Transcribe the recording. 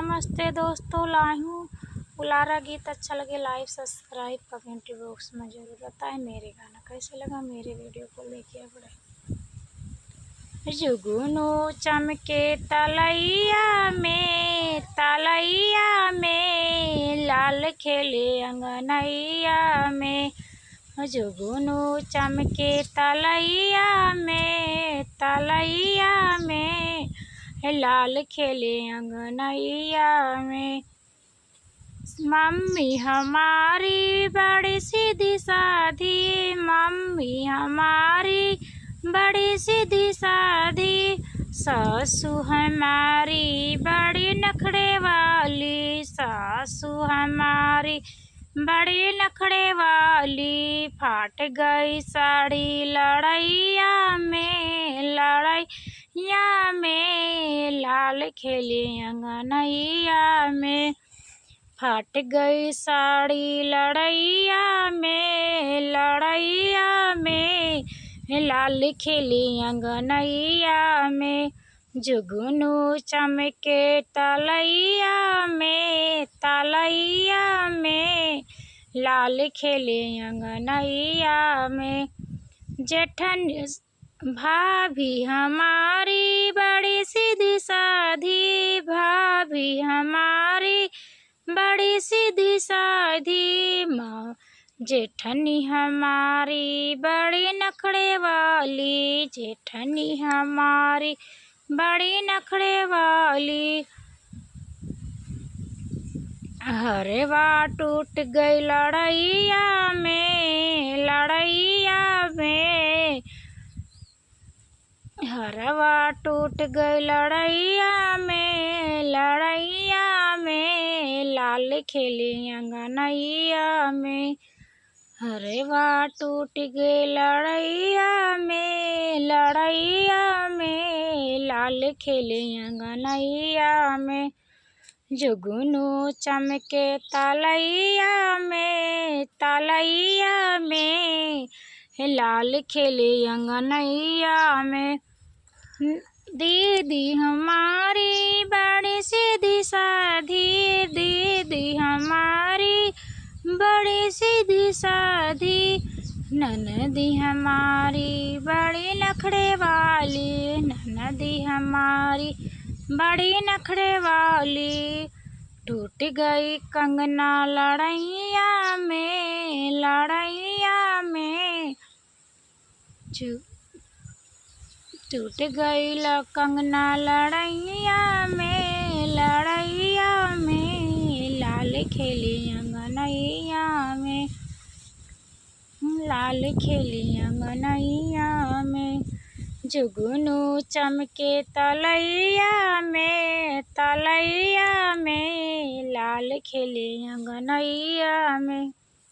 नमस्ते दोस्तों, लाई हूँ पुलारा गीत। अच्छा लगे लाइक सब्सक्राइब कमेंट बॉक्स में ज़रूर बताएं। मेरे गाना कैसे लगा, मेरे वीडियो को लेके बढ़े। जुगनू चमके तलैया में लाल खेले अंगनैया में। जुगनू चमके तलैया में लाल खेले अंगनैया में। मम्मी हमारी बड़ी सीधी साधी, मम्मी हमारी बड़ी सीधी साधी। सासू हमारी बड़ी नखरे वाली, सासू हमारी बड़ी नखरे वाली। फाट गई साड़ी लड़ैया में लाल खेले अंगनैया में। फाट गई साड़ी लड़ैया में लाल खेले अंगनैया में। जुगनू चमके तलैया में लाल खेले अंगनैया में। जेठन भाभी हमारी बड़ी सीधी साधी, भाभी हमारी बड़ी सीधी साधी। माँ जेठनी हमारी बड़ी नखरे वाली, जेठनी हमारी बड़ी नखरे वाली। हरवा टूट गई लड़ैया में हरवा टूट गई लड़ैया में लाल खेले अंगनैया में। हरवा टूट गई लड़ैया में लाल खेले अंगनैया में। जुगनू चमके तलैया में लाल खेले अंगनैया में। दीदी हमारी बड़ी सीधी साधी, दीदी हमारी बड़ी सीधी साधी। ननदी हमारी बड़ी नखरे वाली, ननदी हमारी बड़ी नखरे वाली। टूट गई कंगना लड़ैया में टूट गई कंगना लड़ैया में लाल खेले अंगनैया में, लाल खेले अंगनैया में। जुगनू चमके तलैया में लाल खेले अंगनैया में।